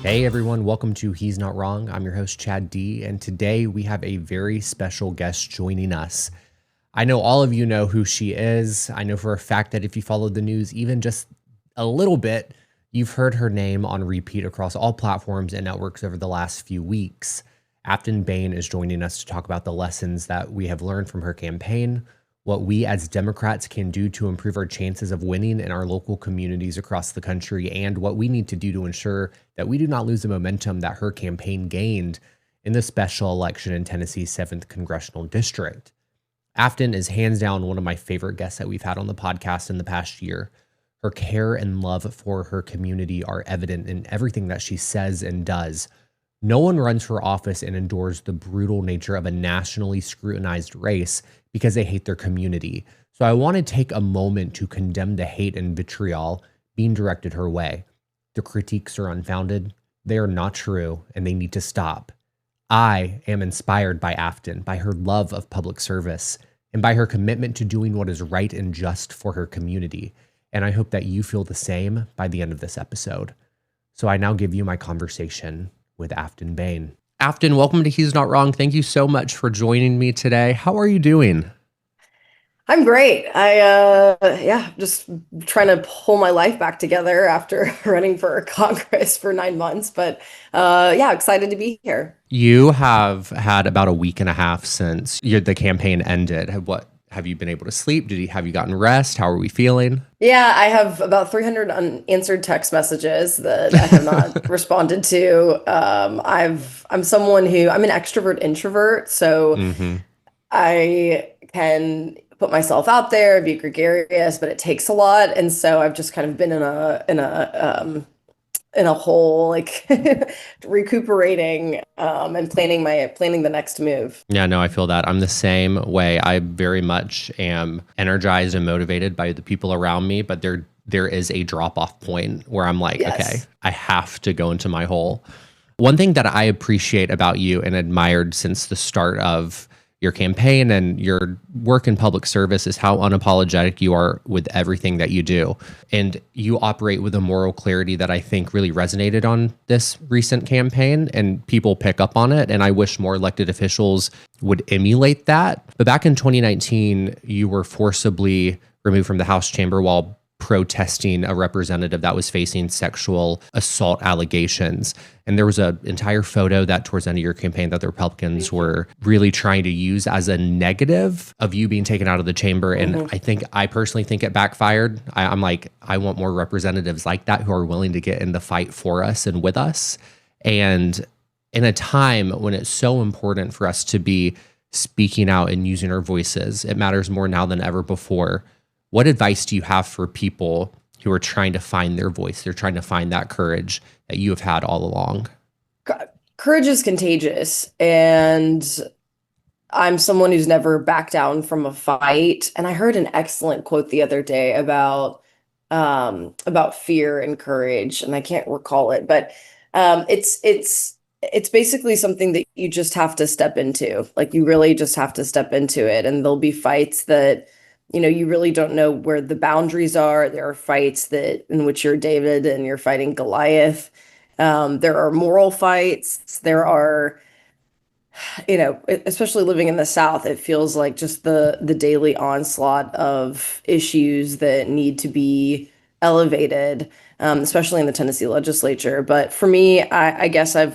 Hey everyone, welcome to He's Not Wrong. I'm your host, Chad D, and today we have a very special guest joining us. I know all of you know who she is. I know for a fact that if you followed the news even just a little bit, you've heard her name on repeat across all platforms and networks over the last few weeks. Aftyn Behn is joining us to talk about the lessons that we have learned from her campaign, what we as Democrats can do to improve our chances of winning in our local communities across the country, and what we need to do to ensure that we do not lose the momentum that her campaign gained in the special election in Tennessee's 7th congressional district. Aftyn is hands down one of my favorite guests that we've had on the podcast in the past year. Her care and love for her community are evident in everything that she says and does. No one runs for office and endures the brutal nature of a nationally scrutinized race because they hate their community. So I want to take a moment to condemn the hate and vitriol being directed her way. The critiques are unfounded, they are not true, and they need to stop. I am inspired by Aftyn, by her love of public service, and by her commitment to doing what is right and just for her community. And I hope that you feel the same by the end of this episode. So I now give you my conversation with Aftyn Behn. Aftyn, welcome to He's Not Wrong. Thank you so much for joining me today. How are you doing? I'm great. Just trying to pull my life back together after running for Congress for 9 months. Excited to be here. You have had about a week and a half since the campaign ended. What have you been able to sleep? Have you gotten rest? How are we feeling? Yeah, I have about 300 unanswered text messages that I have not responded to. I'm someone I'm an extrovert introvert, so Mm-hmm. I can put myself out there, be gregarious, but it takes a lot, and so I've just kind of been in a hole, like recuperating and planning the next move. Yeah, no, I feel that. I'm the same way. I very much am energized and motivated by the people around me, but there is a drop-off point where I'm like, okay, Yes. I have to go into my hole. One thing that I appreciate about you and admired since the start of your campaign and your work in public service is how unapologetic you are with everything that you do. And you operate with a moral clarity that I think really resonated on this recent campaign, and people pick up on it. And I wish more elected officials would emulate that. But back in 2019, you were forcibly removed from the House chamber while protesting a representative that was facing sexual assault allegations. And there was an entire photo that towards the end of your campaign that the Republicans were really trying to use as a negative of you being taken out of the chamber. And I personally think it backfired. I'm like, I want more representatives like that who are willing to get in the fight for us and with us. And in a time when it's so important for us to be speaking out and using our voices, it matters more now than ever before. What advice do you have for people who are trying to find their voice? They're trying to find that courage that you have had all along. Courage is contagious, and I'm someone who's never backed down from a fight. And I heard an excellent quote the other day about fear and courage, and I can't recall it, but it's basically something that you just have to step into. Like, you really just have to step into it, and there'll be fights that you really don't know where the boundaries are. There are fights in which you're David and you're fighting Goliath. There are moral fights. There are, especially living in the South, it feels like just the daily onslaught of issues that need to be elevated, especially in the Tennessee legislature. But for me, I guess I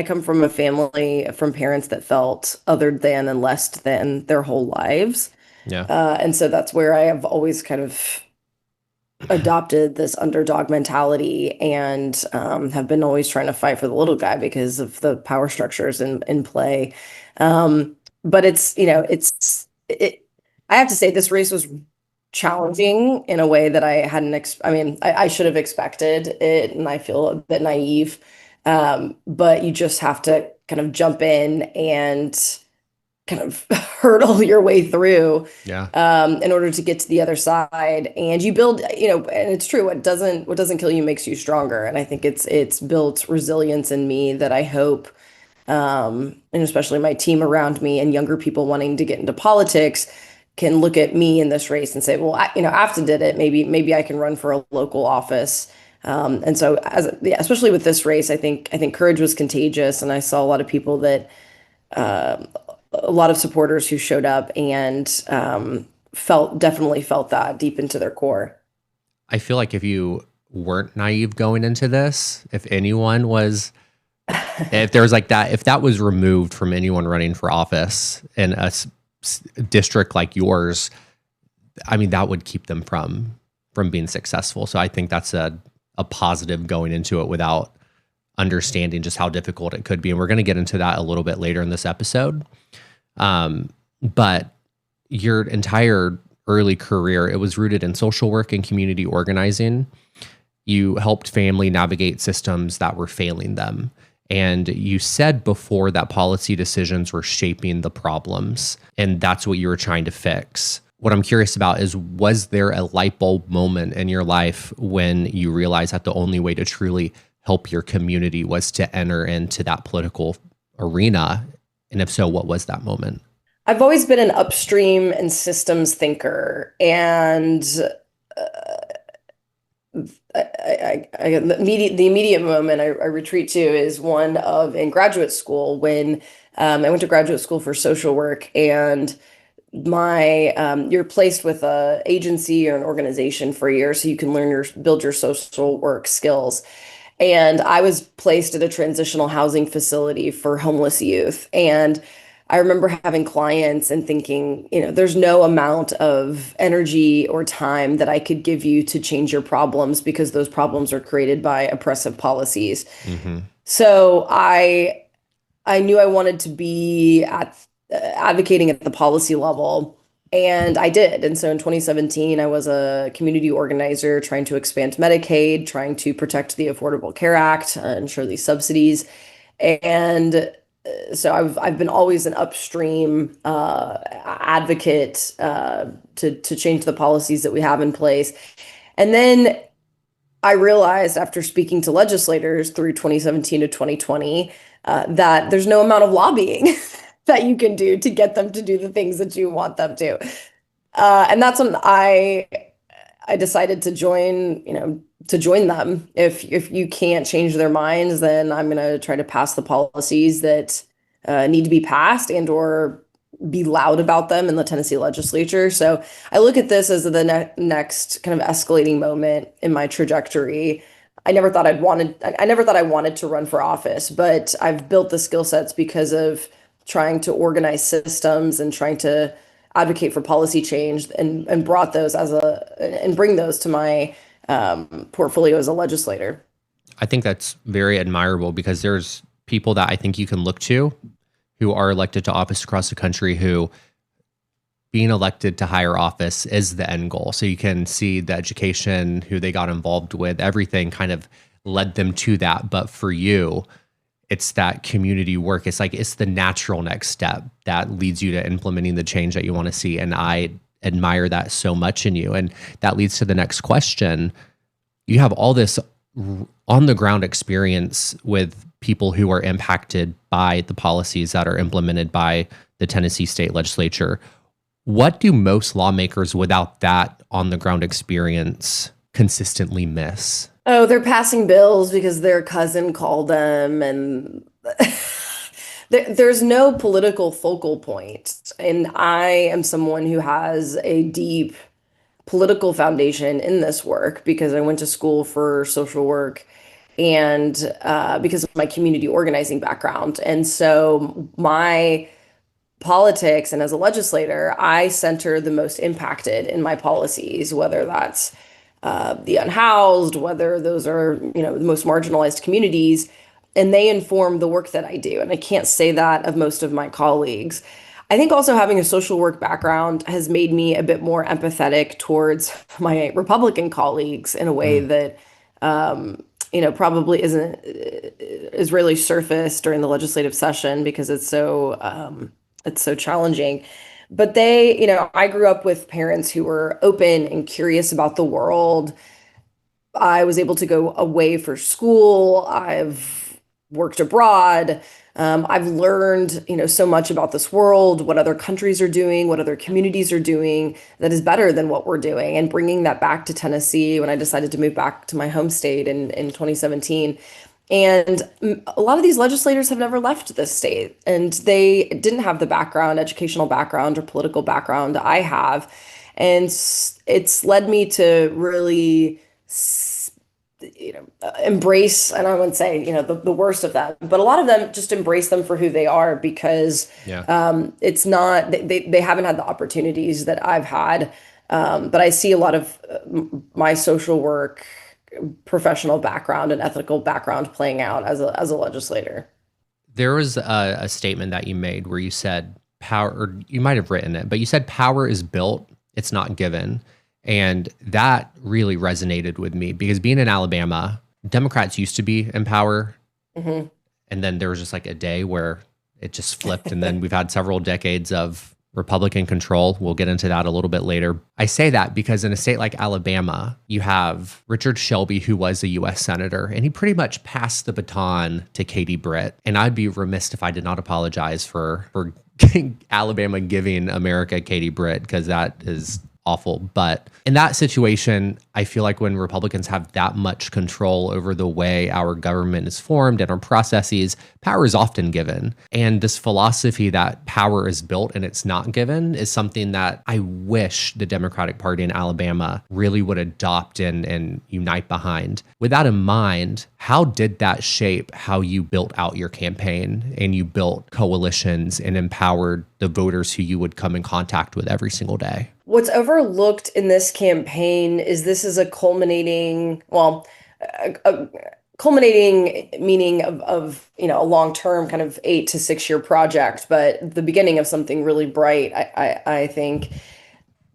come from a family, from parents that felt other than and less than their whole lives. Yeah. And so that's where I have always kind of adopted this underdog mentality, and have been always trying to fight for the little guy because of the power structures in play. But I have to say this race was challenging in a way that I hadn't, I should have expected it, and I feel a bit naive. But you just have to kind of jump in and kind of hurdle your way through, Yeah. in order to get to the other side. And you build, and it's true, what doesn't kill you makes you stronger. And I think it's built resilience in me that I hope, and especially my team around me and younger people wanting to get into politics can look at me in this race and say, well, Afton did it. Maybe I can run for a local office. And so, yeah, especially with this race, I think courage was contagious, and I saw a lot of people that uh, a lot of supporters who showed up and definitely felt that deep into their core. I feel like if you weren't naive going into this, if anyone was, if there was like that, if that was removed from anyone running for office in district like yours, I mean, that would keep them from being successful. So I think that's a positive going into it without understanding just how difficult it could be. And we're going to get into that a little bit later in this episode. But your entire early career, it was rooted in social work and community organizing. You helped family navigate systems that were failing them. And you said before that policy decisions were shaping the problems, and that's what you were trying to fix. What I'm curious about is, was there a light bulb moment in your life when you realized that the only way to truly help your community was to enter into that political arena? And if so, what was that moment? I've always been an upstream and systems thinker, and the immediate moment I retreat to is one of in graduate school when I went to graduate school for social work, and you're placed with a agency or an organization for a year so you can build your social work skills. And I was placed at a transitional housing facility for homeless youth. And I remember having clients and thinking, there's no amount of energy or time that I could give you to change your problems because those problems are created by oppressive policies. Mm-hmm. So I knew I wanted to be advocating at the policy level, and I did. And so in 2017, I was a community organizer trying to expand Medicaid, trying to protect the Affordable Care Act, ensure these subsidies. And so I've been always an upstream advocate to change the policies that we have in place. And then I realized after speaking to legislators through 2017 to 2020 that there's no amount of lobbying that you can do to get them to do the things that you want them to. And that's when I decided to join them. If you can't change their minds, then I'm going to try to pass the policies that need to be passed and or be loud about them in the Tennessee legislature. So I look at this as the next kind of escalating moment in my trajectory. I never thought I wanted to run for office, but I've built the skill sets because of trying to organize systems and trying to advocate for policy change, and brought those and bring those to my portfolio as a legislator. I think that's very admirable because there's people that I think you can look to who are elected to office across the country who being elected to higher office is the end goal. So you can see the education, who they got involved with, everything kind of led them to that. But for you, it's that community work. It's like, it's the natural next step that leads you to implementing the change that you want to see. And I admire that so much in you. And that leads to the next question. You have all this on the ground experience with people who are impacted by the policies that are implemented by the Tennessee state legislature. What do most lawmakers without that on the ground experience consistently miss? Oh, they're passing bills because their cousin called them, and there's no political focal point. And I am someone who has a deep political foundation in this work because I went to school for social work and because of my community organizing background. And so my politics and as a legislator, I center the most impacted in my policies, whether that's the unhoused, whether those are, the most marginalized communities, and they inform the work that I do. And I can't say that of most of my colleagues. I think also having a social work background has made me a bit more empathetic towards my Republican colleagues in a way that, probably is really surfaced during the legislative session because it's so challenging. But I grew up with parents who were open and curious about the world. I was able to go away for school. I've worked abroad. I've learned, so much about this world, what other countries are doing, what other communities are doing that is better than what we're doing, and bringing that back to Tennessee when I decided to move back to my home state in 2017. And a lot of these legislators have never left this state, and they didn't have the background, educational background or political background I have. And it's led me to really embrace, and I wouldn't say, the worst of them, but a lot of them just embrace them for who they are, because Yeah. it's not, they haven't had the opportunities that I've had. But I see a lot of my social work, professional background, and ethical background playing out as a legislator. There was a statement that you made where you said power, or you might have written it, but you said power is built, it's not given. And that really resonated with me, because being in Alabama, Democrats used to be in power. Hmm. And then there was just like a day where it just flipped. And then we've had several decades of Republican control. We'll get into that a little bit later. I say that because in a state like Alabama, you have Richard Shelby, who was a U.S. Senator, and he pretty much passed the baton to Katie Britt. And I'd be remiss if I did not apologize for Alabama giving America Katie Britt, because that is awful. But in that situation, I feel like when Republicans have that much control over the way our government is formed and our processes, power is often given. And this philosophy that power is built and it's not given is something that I wish the Democratic Party in Alabama really would adopt and unite behind. With that in mind, how did that shape how you built out your campaign and you built coalitions and empowered the voters who you would come in contact with every single day? What's overlooked in this campaign is this is a culminating, well, a culminating meaning of a long-term kind of 8 to 6 year project, but the beginning of something really bright, I think,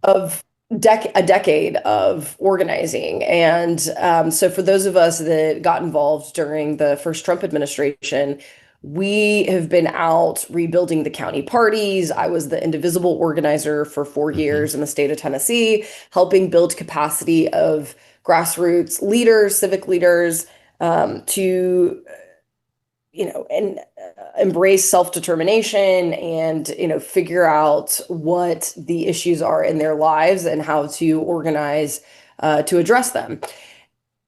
of a decade of organizing. And so for those of us that got involved during the first Trump administration, we have been out rebuilding the county parties. I was the indivisible organizer for 4 years in the state of Tennessee, helping build capacity of grassroots leaders, civic leaders, to, and embrace self-determination and, figure out what the issues are in their lives and how to organize to address them.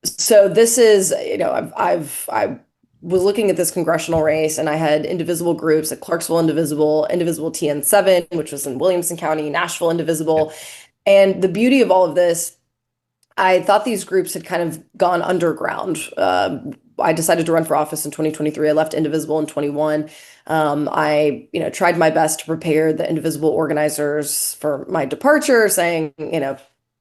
So this is, I was looking at this congressional race, and I had indivisible groups at Clarksville Indivisible, Indivisible TN7, which was in Williamson County, Nashville Indivisible. And the beauty of all of this, I thought these groups had kind of gone underground. I decided to run for office in 2023. I left Indivisible in 21. I, tried my best to prepare the Indivisible organizers for my departure, saying,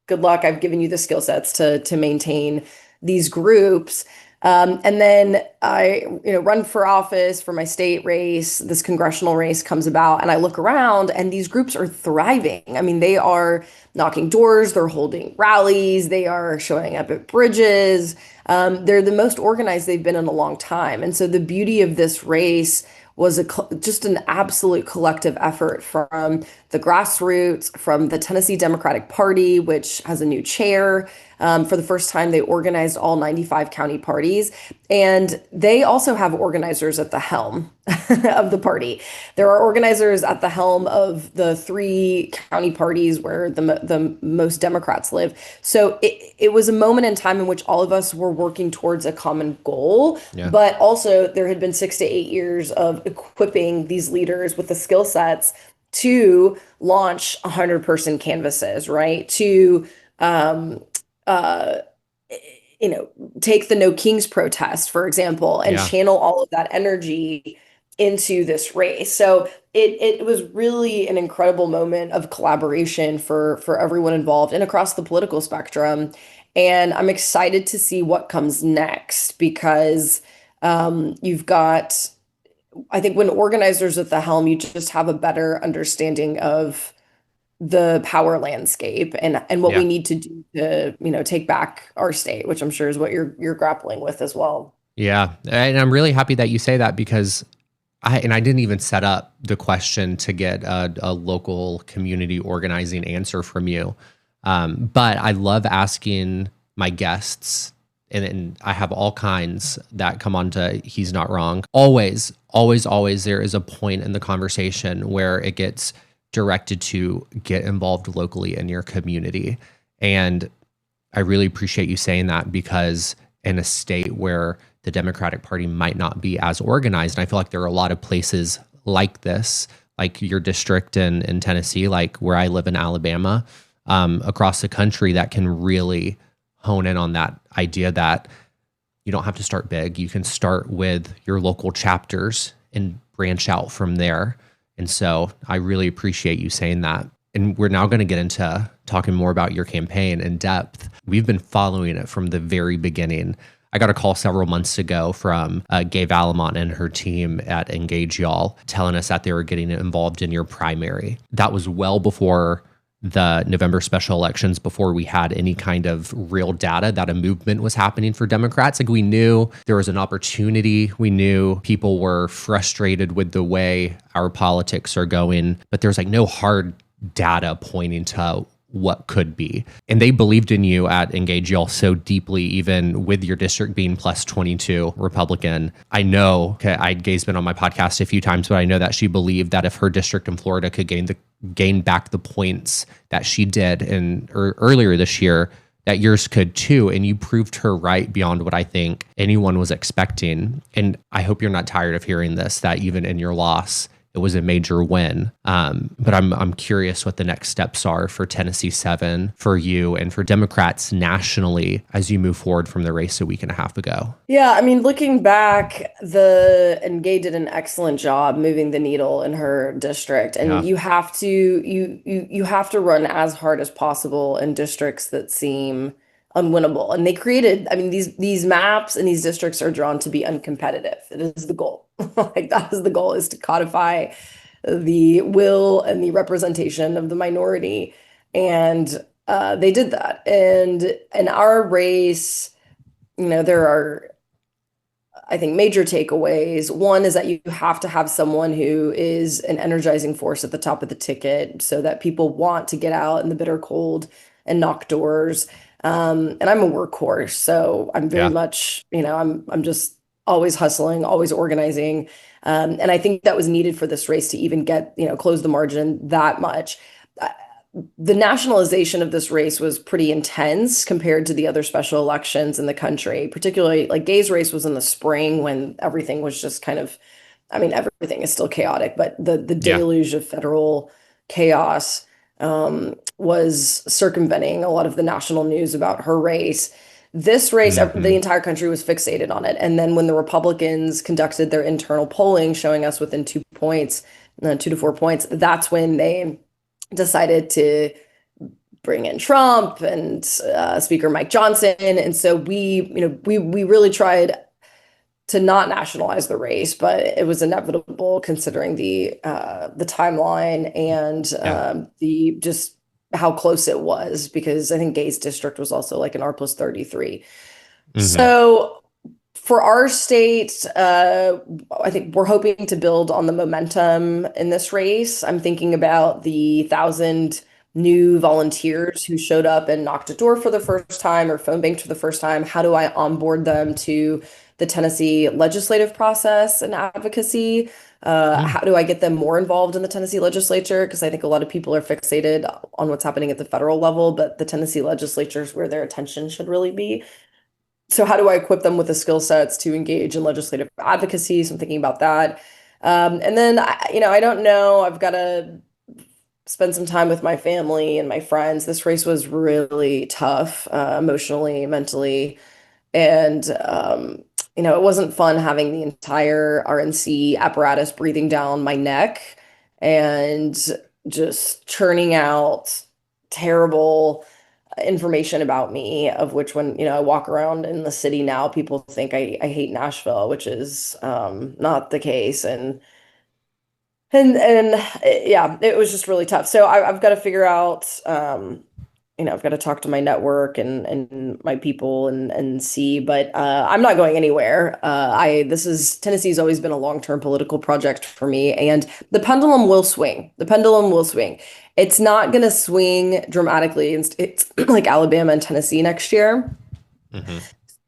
good luck. I've given you the skill sets to maintain these groups. And then I, run for office for my state race. This congressional race comes about, and I look around, and these groups are thriving. I mean, they are knocking doors, they're holding rallies, they are showing up at bridges. They're the most organized they've been in a long time. And so the beauty of this race was just an absolute collective effort from the grassroots, from the Tennessee Democratic Party, which has a new chair. For the first time, they organized all 95 county parties. And they also have organizers at the helm of the party. There are organizers at the helm of the 3 county parties where the most Democrats live. So it was a moment in time in which all of us were working towards a common goal. Yeah. But also there had been 6 to 8 years of equipping these leaders with the skill sets to launch 100-person canvases, right? To take the No Kings protest, for example, and channel all of that energy into this race. So it was really an incredible moment of collaboration for everyone involved and across the political spectrum. And I'm excited to see what comes next, because you've got, I think when organizers at the helm, you just have a better understanding of the power landscape and what we need to do to, take back our state, which I'm sure is what you're grappling with as well. Yeah. And I'm really happy that you say that, because I didn't even set up the question to get a local community organizing answer from you. But I love asking my guests and I have all kinds that come on to he's not wrong. Always, always, always there is a point in the conversation where it gets directed to get involved locally in your community. And I really appreciate you saying that, because in a state where the Democratic Party might not be as organized, and I feel like there are a lot of places like this, like your district in Tennessee, like where I live in Alabama, across the country, that can really hone in on that idea that you don't have to start big. You can start with your local chapters and branch out from there. And so I really appreciate you saying that. And we're now going to get into talking more about your campaign in depth. We've been following it from the very beginning. I got a call several months ago from Gabe Alamont and her team at Engage Y'all telling us that they were getting involved in your primary. That was well before the November special elections, before we had any kind of real data that a movement was happening for Democrats. Like, we knew there was an opportunity. We knew people were frustrated with the way our politics are going, but there's like no hard data pointing to what could be. And they believed in you at Engage Y'all so deeply, even with your district being plus 22 Republican. I know, Gay's been on my podcast a few times, but I know that she believed that if her district in Florida could gain back the points that she did earlier this year, that yours could too. And you proved her right beyond what I think anyone was expecting. And I hope you're not tired of hearing this, that even in your loss, it was a major win. But I'm curious what the next steps are for Tennessee 7, for you, and for Democrats nationally as you move forward from the race a week and a half ago. Yeah, I mean, looking back, Gay did an excellent job moving the needle in her district, and Yeah. you have to you have to run as hard as possible in districts that seem unwinnable. And they created, I mean, these maps and these districts are drawn to be uncompetitive. It is the goal. Like, that is the goal, is to codify the will and the representation of the minority. And they did that. And in our race, there are, I think, major takeaways. One is that you have to have someone who is an energizing force at the top of the ticket, so that people want to get out in the bitter cold and knock doors. And I'm a workhorse, so I'm very Yeah. much, I'm just always hustling, always organizing. And I think that was needed for this race to even get, close the margin that much. Uh, The nationalization of this race was pretty intense compared to the other special elections in the country, particularly like Gay's race was in the spring, when everything was just kind of, I mean, everything is still chaotic, but the Yeah. deluge of federal chaos was circumventing a lot of the national news about her race. This race, the Mhm. entire country was fixated on it. And then when the Republicans conducted their internal polling, showing us within 2 points, 2 to 4 points, that's when they decided to bring in Trump and Speaker Mike Johnson. And so we really tried to not nationalize the race, but it was inevitable considering the timeline and Yeah. the just how close it was, because I think Gay's district was also like an R plus 33. Mhm. So for our state, I think we're hoping to build on the momentum in this race. I'm thinking about the 1,000 new volunteers who showed up and knocked a door for the first time or phone banked for the first time. How do I onboard them to the Tennessee legislative process and advocacy? Yeah. How do I get them more involved in the Tennessee legislature? Because I think a lot of people are fixated on what's happening at the federal level, but the Tennessee legislature is where their attention should really be. So how do I equip them with the skill sets to engage in legislative advocacy? So I'm thinking about that. And then, I don't know. I've got to spend some time with my family and my friends. This race was really tough, emotionally, mentally. And, it wasn't fun having the entire RNC apparatus breathing down my neck and just churning out terrible information about me, of which, when, I walk around in the city now, people think I hate Nashville, which is not the case. Yeah, it was just really tough. So I've got to figure out, I've got to talk to my network and my people and see, but I'm not going anywhere. Tennessee's always been a long-term political project for me, and the pendulum will swing. The pendulum will swing. It's not going to swing dramatically. It's like Alabama and Tennessee next year. Mhm.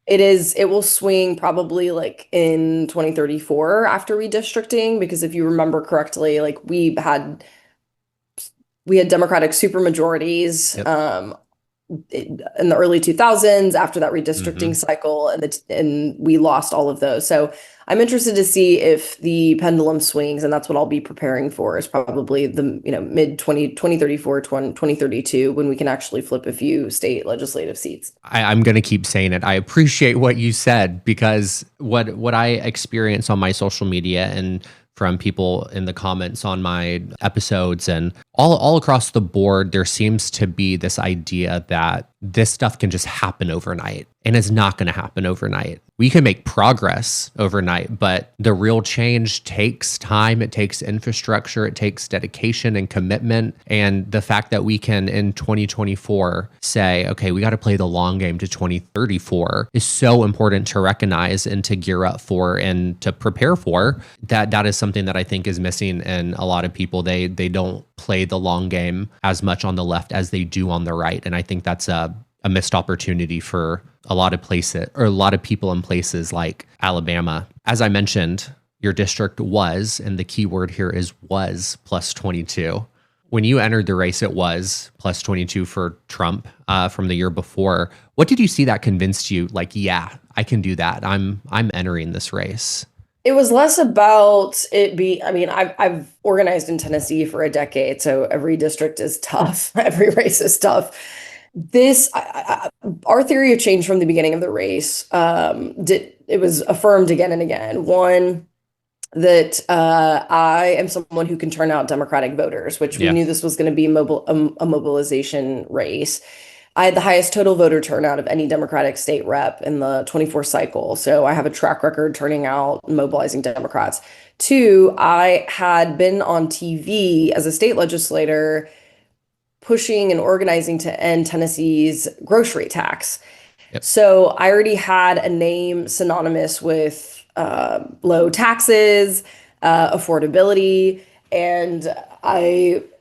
It will swing probably like in 2034 after redistricting, because if you remember correctly, like we had Democratic supermajorities Yep. in the early 2000s after that redistricting Hmm. cycle, and we lost all of those. So I'm interested to see if the pendulum swings, and that's what I'll be preparing for, is probably the mid 2034 2032, when we can actually flip a few state legislative seats. I'm going to keep saying it. I appreciate what you said, because what I experience on my social media and from people in the comments on my episodes and all across the board, there seems to be this idea that this stuff can just happen overnight, and it's not going to happen overnight. We can make progress overnight, but the real change takes time. It takes infrastructure. It takes dedication and commitment. And the fact that we can in 2024 say, okay, we got to play the long game to 2034 is so important to recognize and to gear up for and to prepare for. That is something that I think is missing in a lot of people. They don't play the long game as much on the left as they do on the right. And I think that's a missed opportunity for a lot of places, or a lot of people in places like Alabama. As I mentioned, your district was, and the key word here is was, plus 22. When you entered the race, it was plus 22 for Trump from the year before. What did you see that convinced you, like, yeah, I can do that. I'm entering this race? It was less about I mean, I've organized in Tennessee for a decade, so every district is tough. Every race is tough. Our theory of change from the beginning of the race, it was affirmed again and again. One, that I am someone who can turn out Democratic voters, which we Yeah. knew this was going to be a mobilization race. I had the highest total voter turnout of any Democratic state rep in the 24 cycle. So I have a track record turning out and mobilizing Democrats. Two, I had been on TV as a state legislator pushing and organizing to end Tennessee's grocery tax. Yep. So I already had a name synonymous with low taxes, affordability, and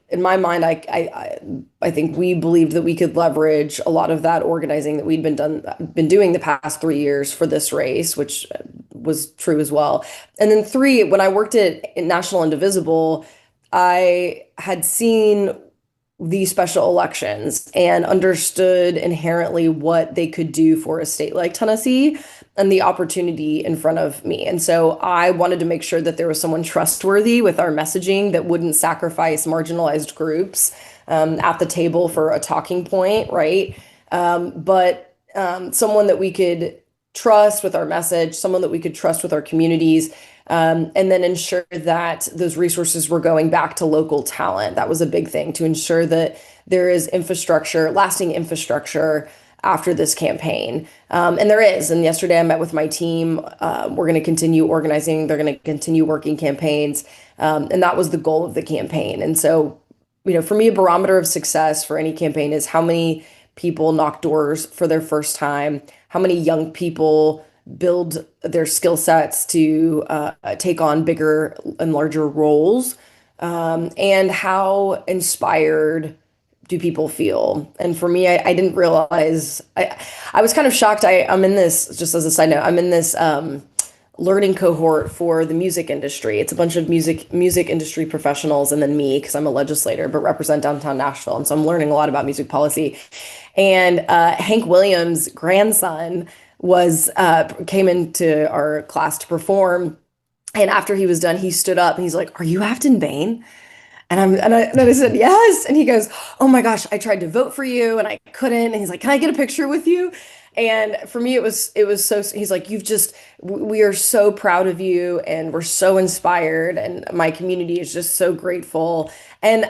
in my mind, I think we believed that we could leverage a lot of that organizing that we'd been doing the past 3 years for this race, which was true as well. And then three, when I worked at National Indivisible, I had seen these special elections and understood inherently what they could do for a state like Tennessee and the opportunity in front of me. And so I wanted to make sure that there was someone trustworthy with our messaging that wouldn't sacrifice marginalized groups at the table for a talking point, right? But someone that we could trust with our message, someone that we could trust with our communities, and then ensure that those resources were going back to local talent. That was a big thing, to ensure that there is infrastructure, lasting infrastructure after this campaign. And there is. And yesterday I met with my team. We're going to continue organizing. They're going to continue working campaigns. And that was the goal of the campaign. And so, for me, a barometer of success for any campaign is how many people knock doors for their first time, how many young people build their skill sets to take on bigger and larger roles, and how inspired do people feel. And for me, I didn't realize, I was kind of shocked. I'm in this, just as a side note, I'm in this learning cohort for the music industry. It's a bunch of music industry professionals and then me, because I'm a legislator but represent downtown Nashville, and so I'm learning a lot about music policy. And Hank Williams' grandson came into our class to perform, and after he was done, he stood up and he's like, "Are you Aftyn Behn?" And I said, "Yes." And he goes, "Oh my gosh, I tried to vote for you and I couldn't." And he's like, "Can I get a picture with you?" And for me, it was so, he's like, we are so proud of you and we're so inspired, and my community is just so grateful. And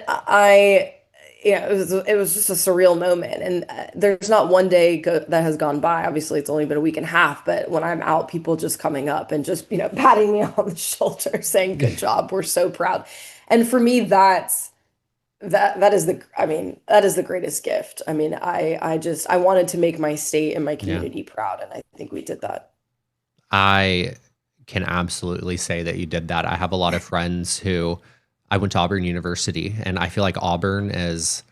it was just a surreal moment. And there's not one day that has gone by. Obviously, it's only been a week and a half, but when I'm out, people just coming up and just, patting me on the shoulder, saying, "Good job. We're so proud." And for me, that is the greatest gift. I mean, I wanted to make my state and my Yeah. community proud, and I think we did that. I can absolutely say that you did that. I have a lot of friends who I went to Auburn University, and I feel like Auburn is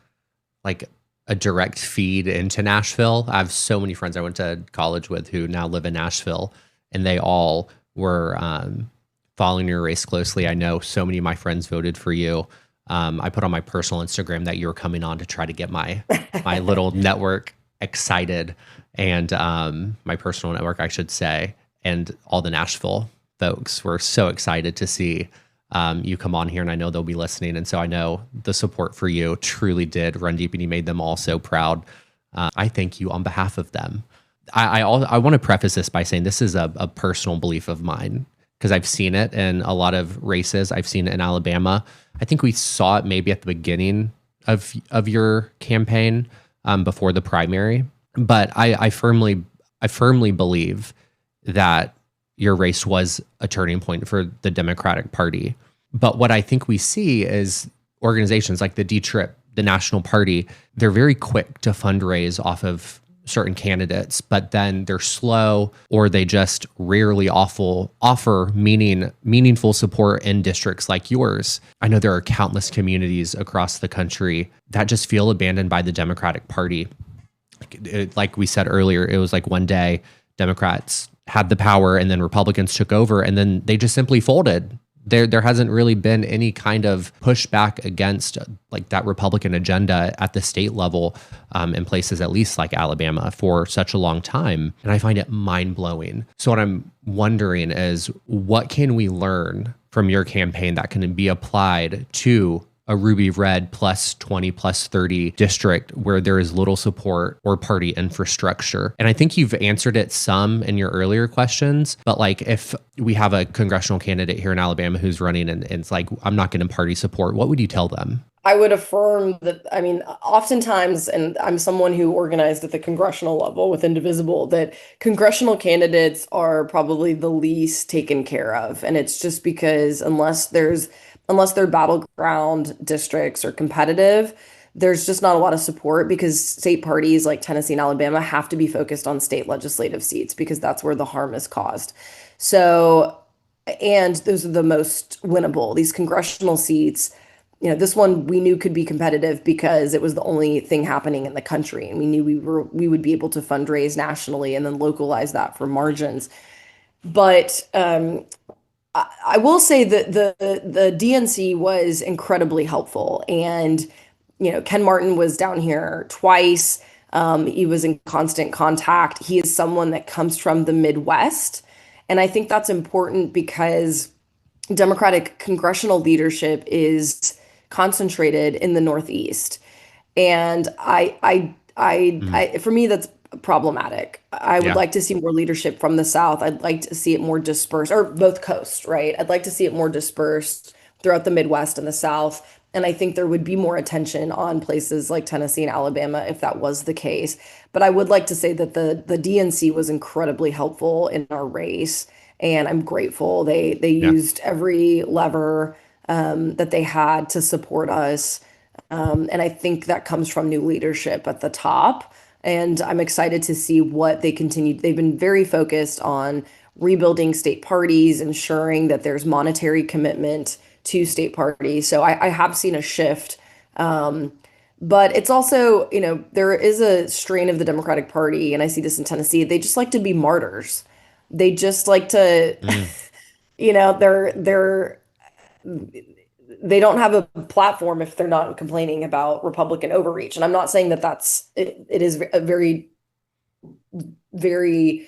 like a direct feed into Nashville. I have so many friends I went to college with who now live in Nashville, and they all were following your race closely. I know so many of my friends voted for you. I put on my personal Instagram that you were coming on to try to get my little network excited, and my personal network, I should say, and all the Nashville folks were so excited to see you come on here, and I know they'll be listening. And so I know the support for you truly did run deep, and you made them all so proud. I thank you on behalf of them. I want to preface this by saying this is a personal belief of mine, because I've seen it in a lot of races. I've seen it in Alabama. I think we saw it maybe at the beginning of your campaign before the primary. But I firmly believe that your race was a turning point for the Democratic Party. But what I think we see is organizations like the D-Trip, the National Party, they're very quick to fundraise off of certain candidates, but then they're slow, or they just rarely offer meaningful support in districts like yours. I know there are countless communities across the country that just feel abandoned by the Democratic Party. Like we said earlier, it was like one day Democrats had the power and then Republicans took over, and then they just simply folded. There hasn't really been any kind of pushback against like that Republican agenda at the state level in places at least like Alabama for such a long time. And I find it mind-blowing. So what I'm wondering is, what can we learn from your campaign that can be applied to a Ruby Red plus 20 plus 30 district where there is little support or party infrastructure? And I think you've answered it some in your earlier questions, but like if we have a congressional candidate here in Alabama who's running and it's like, I'm not getting party support, what would you tell them? I would affirm that, I mean, oftentimes, and I'm someone who organized at the congressional level with Indivisible, that congressional candidates are probably the least taken care of. And it's just because unless their battleground districts are competitive, there's just not a lot of support, because state parties like Tennessee and Alabama have to be focused on state legislative seats because that's where the harm is caused. So, and those are the most winnable. These congressional seats, this one we knew could be competitive because it was the only thing happening in the country, and we knew we would be able to fundraise nationally and then localize that for margins. But I will say that the DNC was incredibly helpful, and Ken Martin was down here twice. He was in constant contact. He is someone that comes from the Midwest, and I think that's important because Democratic congressional leadership is concentrated in the Northeast, and for me, that's problematic. I would Yeah. like to see more leadership from the South. I'd like to see it more dispersed, or both coasts, right? I'd like to see it more dispersed throughout the Midwest and the South. And I think there would be more attention on places like Tennessee and Alabama if that was the case. But I would like to say that the DNC was incredibly helpful in our race, and I'm grateful. They Yeah. used every lever that they had to support us. And I think that comes from new leadership at the top. And I'm excited to see what they continue. They've been very focused on rebuilding state parties, ensuring that there's monetary commitment to state parties. So I have seen a shift. But it's also, there is a strain of the Democratic Party, and I see this in Tennessee. They just like to be martyrs. They just like to, Mm. they're they don't have a platform if they're not complaining about Republican overreach. And I'm not saying that it is a very, very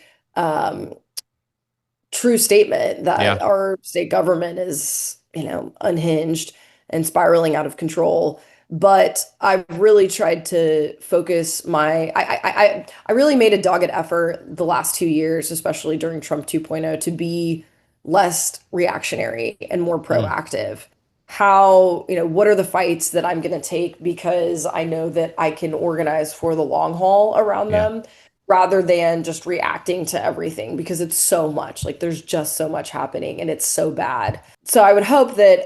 true statement Yeah. that our state government is, unhinged and spiraling out of control. But I really tried to focus I really made a dogged effort the last 2 years, especially during Trump 2.0, to be less reactionary and more Mm. proactive. What are the fights that I'm going to take because I know that I can organize for the long haul around Yeah. them, rather than just reacting to everything, because it's so much. Like, there's just so much happening and it's so bad. So I would hope that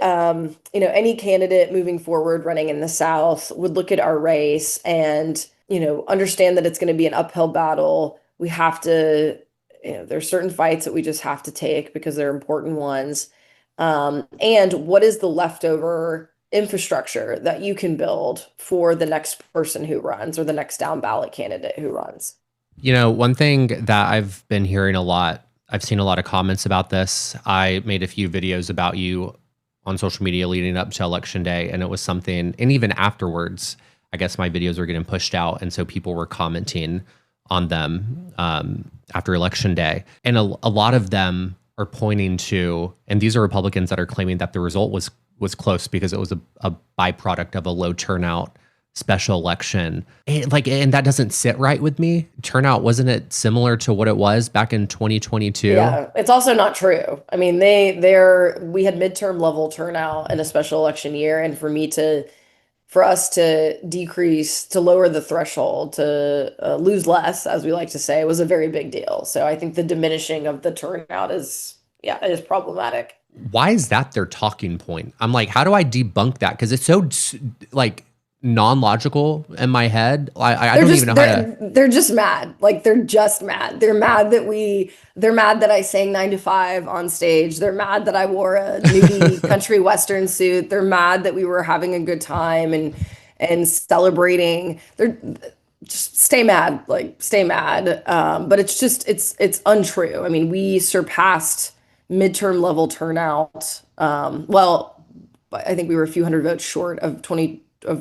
any candidate moving forward running in the South would look at our race and understand that it's going to be an uphill battle. We have to, there's certain fights that we just have to take because they're important ones. And what is the leftover infrastructure that you can build for the next person who runs or the next down ballot candidate who runs. One thing that I've been hearing a lot, I've seen a lot of comments about this. I made a few videos about you on social media leading up to election day, and it was something, and even afterwards, I guess my videos were getting pushed out. And so people were commenting on them after election day. And a lot of them are pointing to, and these are Republicans that are claiming that the result was close because it was a byproduct of a low turnout special election. And that doesn't sit right with me. Turnout, wasn't it similar to what it was back in 2022? Yeah, it's also not true. I mean, we had midterm level turnout in a special election year, and for us to lower the threshold to lose less, as we like to say, was a very big deal. So I think the diminishing of the turnout is problematic. Why is that their talking point? I'm like, how do I debunk that? Because it's so like non-logical in my head. I don't even know how to. They're just mad. Like they're just mad. They're mad that I sang 9 to 5 on stage. They're mad that I wore a nudie country western suit. They're mad that we were having a good time and celebrating. They're just stay mad, like stay mad. But it's untrue. I mean, we surpassed midterm level turnout. Well, I think we were a few hundred votes short of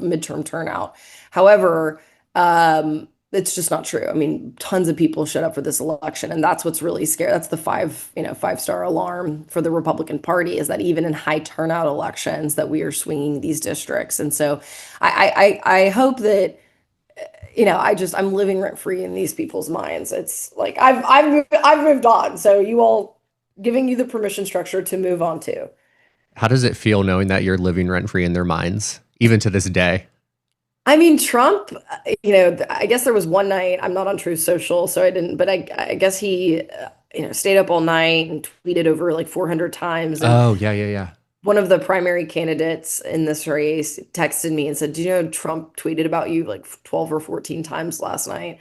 midterm turnout. However, it's just not true. I mean, tons of people showed up for this election, and that's what's really scary. That's the five-star alarm for the Republican Party, is that even in high turnout elections that we are swinging these districts. And so I hope that, I'm living rent free in these people's minds. It's like I've moved on. So you all giving you the permission structure to move on too. How does it feel knowing that you're living rent free in their minds, even to this day? I mean, Trump, I guess there was one night, I'm not on Truth Social, so I didn't, but I guess he, stayed up all night and tweeted over like 400 times. And oh, yeah. one of the primary candidates in this race texted me and said, "Do you know Trump tweeted about you like 12 or 14 times last night?"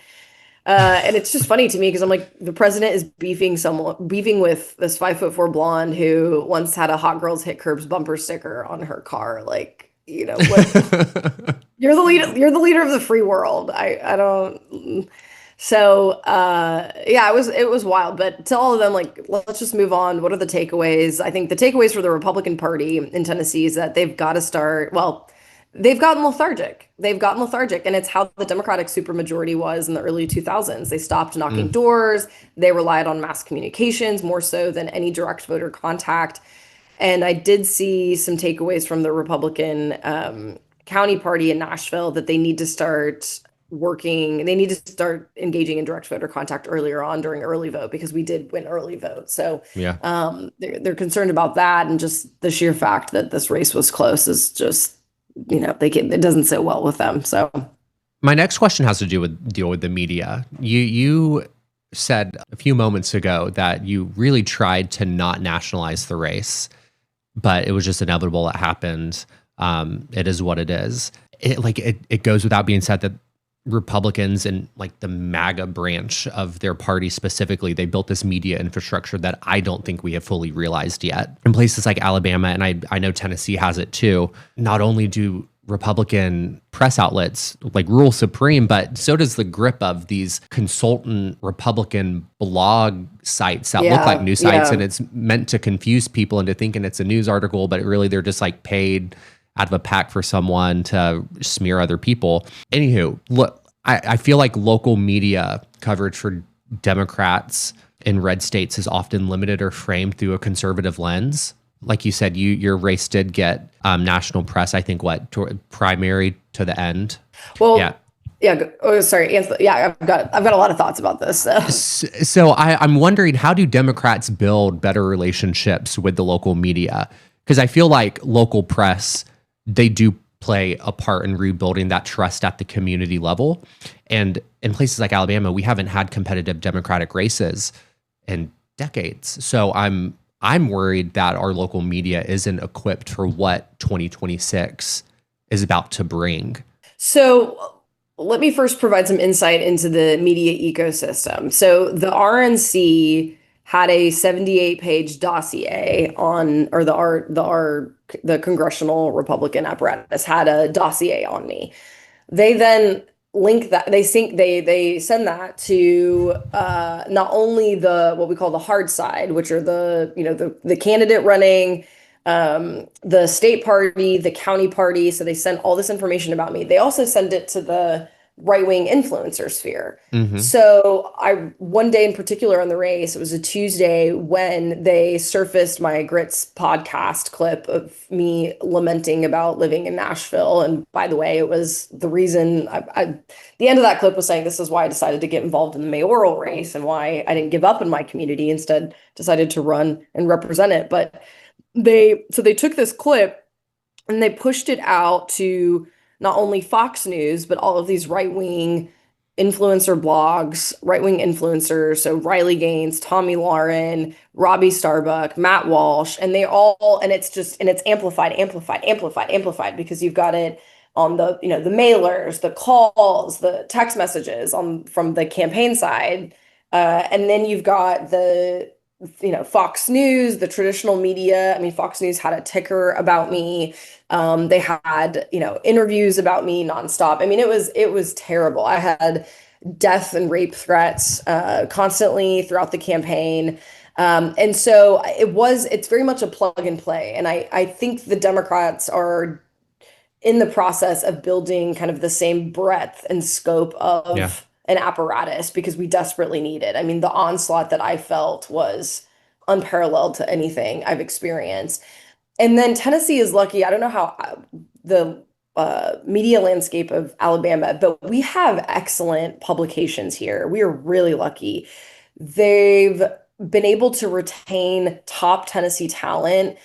And it's just funny to me because I'm like, the president is beefing with this 5'4" blonde who once had a Hot Girls Hit Curbs bumper sticker on her car. Like, what? You're the leader of the free world. I don't. So it was wild. But to all of them, like, let's just move on. What are the takeaways? I think the takeaways for the Republican Party in Tennessee is that they've got to start. Well, they've gotten lethargic. And it's how the Democratic supermajority was in the early 2000s. They stopped knocking doors. They relied on mass communications more so than any direct voter contact. And I did see some takeaways from the Republican county party in Nashville that they need to start engaging in direct voter contact earlier on during early vote, because we did win early vote. So yeah, they're concerned about that. And just the sheer fact that this race was close is just, it doesn't sit well with them. So my next question has to deal with the media. You said a few moments ago that you really tried to not nationalize the race, but it was just inevitable. It happened. It is what it is. It goes without being said that Republicans and like the MAGA branch of their party specifically, they built this media infrastructure that I don't think we have fully realized yet. In places like Alabama, and I know Tennessee has it too, not only do Republican press outlets like rule supreme, but so does the grip of these consultant Republican blog sites that look like news sites, and it's meant to confuse people into thinking it's a news article, but really they're just like paid out of a pack for someone to smear other people. Anywho, look, I feel like local media coverage for Democrats in red states is often limited or framed through a conservative lens. Like you said, your race did get national press, I think, primary to the end. Well, yeah. Oh, sorry. Yeah, I've got a lot of thoughts about this. So I'm wondering, how do Democrats build better relationships with the local media? Because I feel like local press, they do play a part in rebuilding that trust at the community level. And in places like Alabama, we haven't had competitive Democratic races in decades. So I'm worried that our local media isn't equipped for what 2026 is about to bring. So let me first provide some insight into the media ecosystem. So the RNC had a 78-page dossier on, or the congressional Republican apparatus had a dossier on me. They then link that they send that to not only the what we call the hard side, which are the candidate running, the state party, the county party. So they send all this information about me. They also send it to the right-wing influencer sphere. Mm-hmm. So one day in particular on the race, it was a Tuesday when they surfaced my Grits podcast clip of me lamenting about living in Nashville. And by the way, it was the reason the end of that clip was saying this is why I decided to get involved in the mayoral race and why I didn't give up in my community, instead decided to run and represent it. But they took this clip and they pushed it out to not only Fox News, but all of these right-wing influencer blogs, right-wing influencers. So Riley Gaines, Tommy Lauren, Robbie Starbuck, Matt Walsh, and it's amplified because you've got it on the mailers, the calls, the text messages from the campaign side. And then you've got Fox News, the traditional media. I mean, Fox News had a ticker about me. They had, interviews about me nonstop. I mean, it was terrible. I had death and rape threats constantly throughout the campaign. And so it's very much a plug and play. And I think the Democrats are in the process of building kind of the same breadth and scope of an apparatus because we desperately need it. I mean, the onslaught that I felt was unparalleled to anything I've experienced. And then Tennessee is lucky. I don't know how the media landscape of Alabama, but we have excellent publications here. We are really lucky. They've been able to retain top Tennessee talent.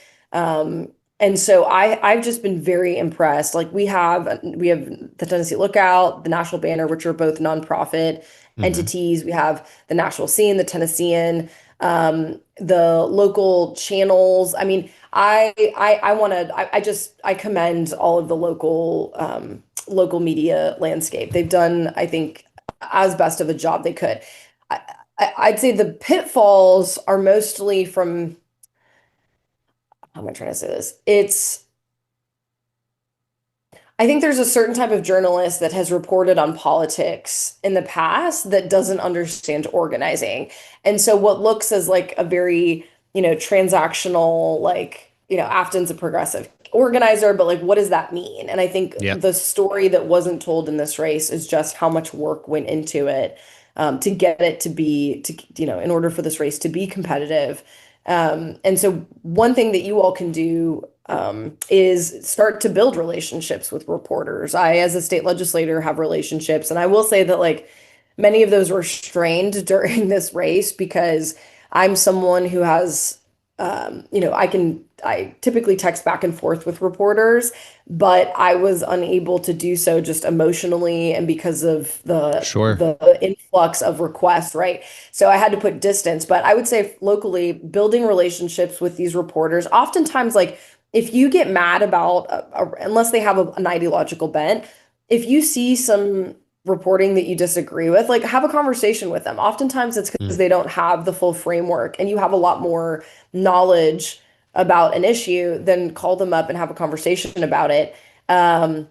And so I've just been very impressed. Like we have the Tennessee Lookout, the National Banner, which are both nonprofit entities. We have the National Scene, the Tennessean, the local channels. I mean, I commend all of the local media landscape. They've done, I think, as best of a job they could. I'd say the pitfalls are mostly from, how am I trying to say this? I think there's a certain type of journalist that has reported on politics in the past that doesn't understand organizing. And so what looks as like a very, transactional, like, Aftyn's a progressive organizer, but like, what does that mean? And I think the story that wasn't told in this race is just how much work went into it to get it to be, in order for this race to be competitive. And so one thing that you all can do is start to build relationships with reporters. I, as a state legislator, have relationships, and I will say that like many of those were strained during this race because I'm someone who has, I typically text back and forth with reporters, but I was unable to do so just emotionally and because of the influx of requests, right? So I had to put distance, but I would say locally building relationships with these reporters, oftentimes like if you get mad about, unless they have an ideological bent, if you see some reporting that you disagree with, like have a conversation with them. Oftentimes it's because they don't have the full framework and you have a lot more knowledge about an issue, then call them up and have a conversation about it. And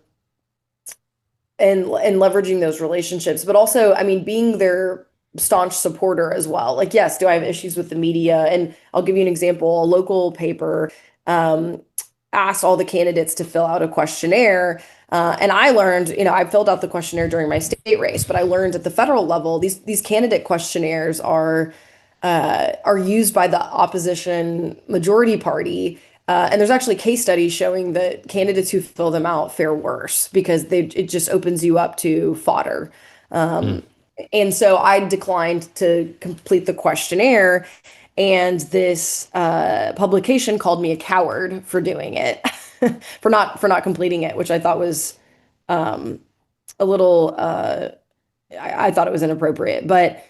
leveraging those relationships, but also, I mean, being their staunch supporter as well. Like, yes, do I have issues with the media? And I'll give you an example. A local paper asked all the candidates to fill out a questionnaire. And I learned, I filled out the questionnaire during my state race, but I learned at the federal level, these candidate questionnaires are used by the opposition majority party. And there's actually case studies showing that candidates who fill them out fare worse because it just opens you up to fodder. And so I declined to complete the questionnaire. And this publication called me a coward for doing it, for not completing it, which I thought was a little. I thought it was inappropriate, but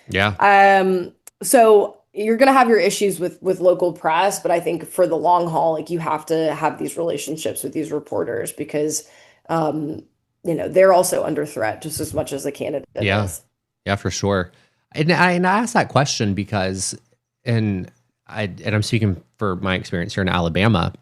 so you're going to have your issues with local press, but I think for the long haul, like you have to have these relationships with these reporters because they're also under threat just as much as the candidate is. Yeah, for sure. And I asked that question because and I'm speaking for my experience here in Alabama.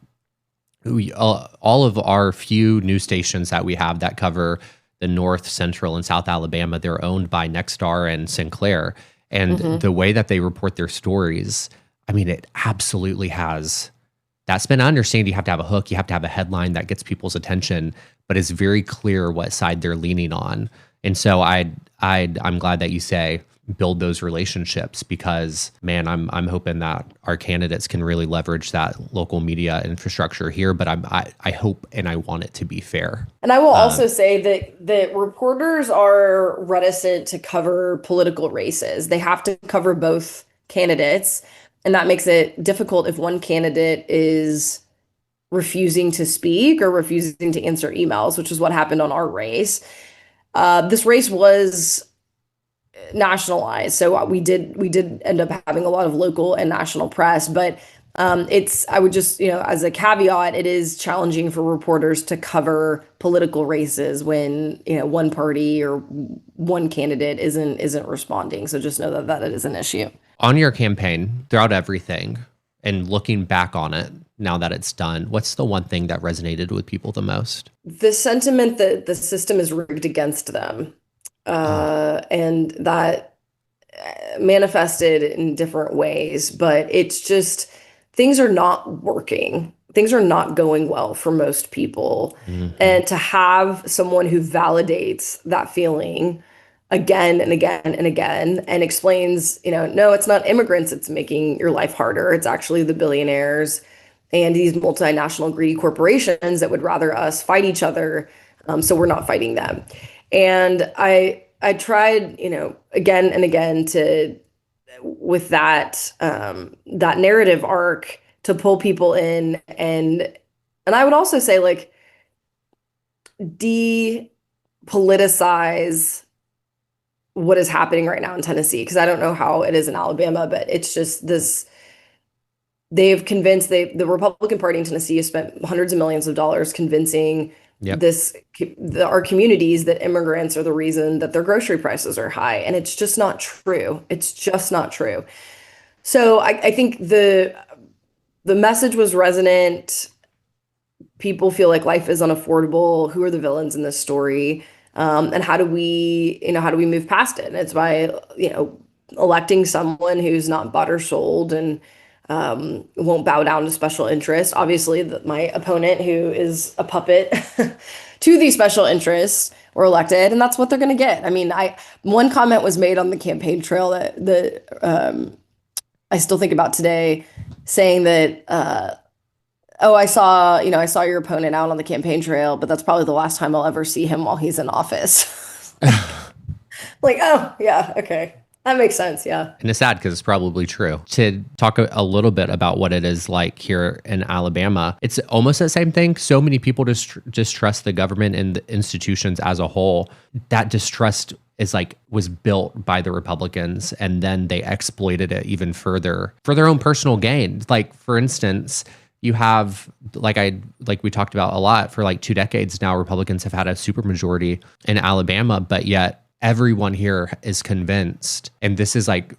All of our few news stations that we have that cover the North, Central, and South Alabama, they're owned by Nexstar and Sinclair. And Hmm. the way that they report their stories, I mean, it absolutely has that spin. I understand you have to have a hook, you have to have a headline that gets people's attention, but it's very clear what side they're leaning on. And so I'm glad that you say build those relationships because man, I'm hoping that our candidates can really leverage that local media infrastructure here. But I hope and I want it to be fair. And I will Uh, also say that reporters are reticent to cover political races. They have to cover both candidates, and that makes it difficult if one candidate is refusing to speak or refusing to answer emails, which is what happened on our race. This race was nationalized. So we did end up having a lot of local and national press, but it's I would just, as a caveat, it is challenging for reporters to cover political races when, one party or one candidate isn't responding. So just know that that is an issue. on your campaign, throughout everything, and looking back on it now that it's done, what's the one thing that resonated with people the most? The sentiment that the system is rigged against them, Oh, and that manifested in different ways, but it's just things are not working. Things are not going well for most people. hmm, And to have someone who validates that feeling again and again and again and explains, no, it's not immigrants, it's making your life harder. It's actually the billionaires and these multinational greedy corporations that would rather us fight each other, so we're not fighting them. And I tried, again and again to with that narrative arc to pull people in, and I would also say like depoliticize what is happening right now in Tennessee, because I don't know how it is in Alabama, but it's just this. They've convinced the Republican Party in Tennessee has spent hundreds of millions of dollars convincing yep. our communities that immigrants are the reason that their grocery prices are high, and it's just not true. It's just not true. So I think the message was resonant. People feel like life is unaffordable. Who are the villains in this story? And how do we move past it? And it's by, electing someone who's not bought or sold and won't bow down to special interests. Obviously, my opponent, who is a puppet to these special interests, were elected, and that's what they're going to get. I mean, one comment was made on the campaign trail that I still think about today, saying that, oh, I saw your opponent out on the campaign trail, but that's probably the last time I'll ever see him while he's in office. Like, oh, yeah, okay. That makes sense. Yeah. And it's sad because it's probably true. To talk a little bit about what it is like here in Alabama, it's almost the same thing. So many people distrust the government and the institutions as a whole. That distrust was built by the Republicans, and then they exploited it even further for their own personal gain. Like, for instance, you have like we talked about a lot for like 2 decades now, Republicans have had a supermajority in Alabama, but yet everyone here is convinced, and this is like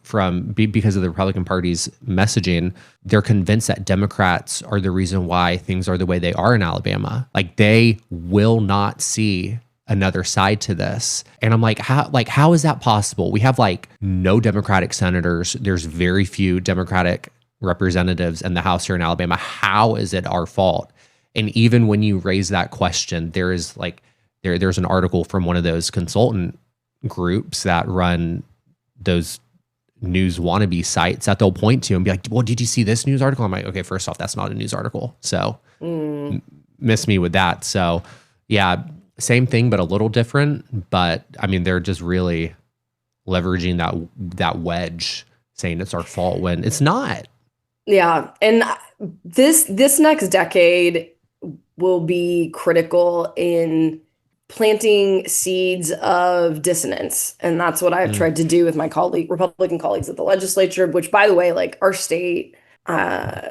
because of the Republican Party's messaging, they're convinced that Democrats are the reason why things are the way they are in Alabama. Like, they will not see another side to this. And I'm like, how is that possible? We have like no Democratic senators. There's very few Democratic representatives in the House here in Alabama. How is it our fault? And even when you raise that question, there's an article from one of those consultant groups that run those news wannabe sites that they'll point to and be like, well, did you see this news article? I'm like, okay, first off, that's not a news article. So Mm. miss me with that. So yeah, same thing, but a little different. But I mean, they're just really leveraging that wedge, saying it's our fault when it's not. Yeah. And this next decade will be critical in planting seeds of dissonance. And that's what I've Mm, tried to do with my Republican colleagues at the legislature, which, by the way, like our state, uh,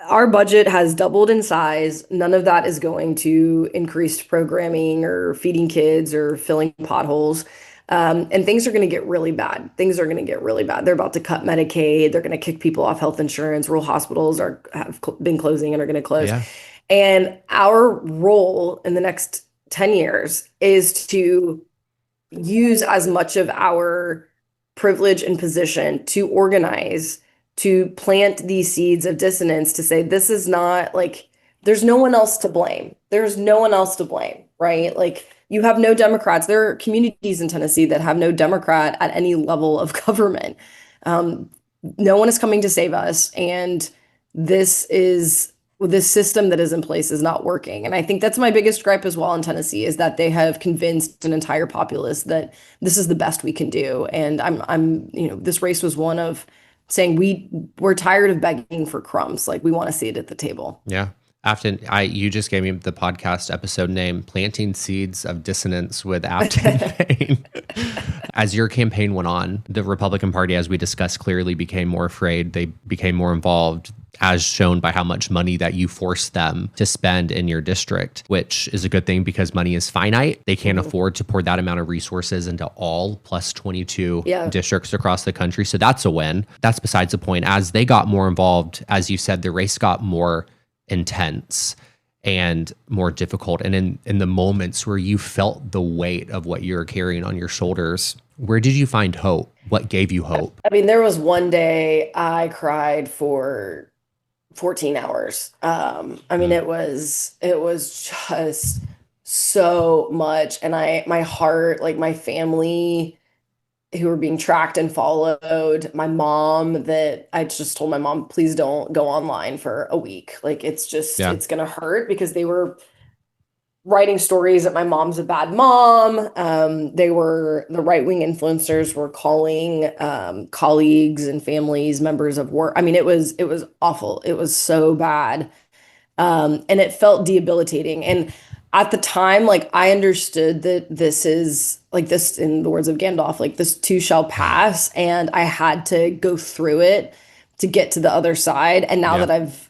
our budget has doubled in size. None of that is going to increased programming or feeding kids or filling potholes. And things are going to get really bad. Things are going to get really bad. They're about to cut Medicaid. They're going to kick people off health insurance. Rural hospitals have been closing and are going to close. Yeah. And our role in the next 10 years is to use as much of our privilege and position to organize, to plant these seeds of dissonance, to say, this is not like, there's no one else to blame. There's no one else to blame, right? Like, you have no Democrats. There are communities in Tennessee that have no Democrat at any level of government. No one is coming to save us. And this system that is in place is not working. And I think that's my biggest gripe as well in Tennessee, is that they have convinced an entire populace that this is the best we can do. And this race was one of saying we're tired of begging for crumbs. Like, we want to see it at the table. Yeah. Afton, you just gave me the podcast episode name, Planting Seeds of Dissonance with Aftyn Behn. As your campaign went on, the Republican Party, as we discussed, clearly became more afraid. They became more involved, as shown by how much money that you forced them to spend in your district, which is a good thing because money is finite. They can't afford to pour that amount of resources into all plus 22 districts across the country. So that's a win. That's besides the point. As they got more involved, as you said, the race got more intense and more difficult. And in the moments where you felt the weight of what you're carrying on your shoulders, where did you find hope? What gave you hope? I mean, there was one day I cried for 14 hours. It was just so much. And my heart, like my family who were being tracked and followed, my mom, that I just told my mom, please don't go online for a week. Like, it's going to hurt, because they were writing stories that my mom's a bad mom. The right-wing influencers were calling colleagues and families members of work. I mean, it was awful. It was so bad. And it felt debilitating. And at the time, like, I understood that this is like this, in the words of Gandalf, like, this too shall pass. And I had to go through it to get to the other side. And now that I've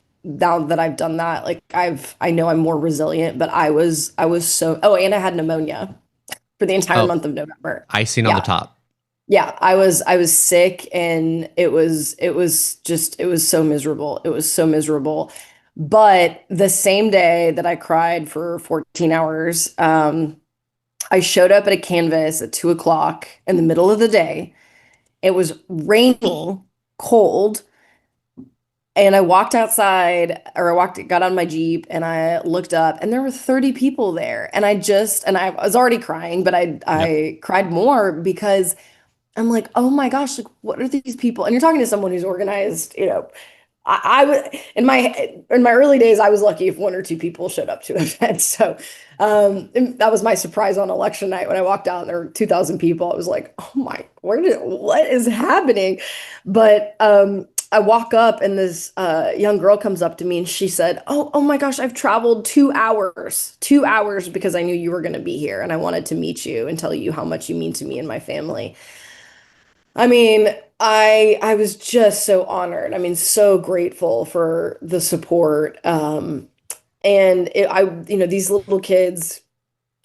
done that, like, I know I'm more resilient, but I was so, and I had pneumonia for the entire month of November. Icing on the top. Yeah, I was sick, and it was so miserable. It was so miserable. But the same day that I cried for 14 hours, I showed up at a canvas at 2:00 in the middle of the day. It was raining, cold. And I walked outside, got on my Jeep, and I looked up, and there were 30 people there. And I was already crying, but I cried more, because I'm like, oh my gosh, like, what are these people? And you're talking to someone who's organized, I would, in my early days, I was lucky if one or two people showed up to an event. So that was my surprise on election night when I walked out and there were 2,000 people. I was like, oh my, what is happening? But I walk up, and this young girl comes up to me, and she said, oh my gosh, I've traveled 2 hours because I knew you were going to be here, and I wanted to meet you and tell you how much you mean to me and my family. I mean, I was just so honored. I mean, so grateful for the support. These little kids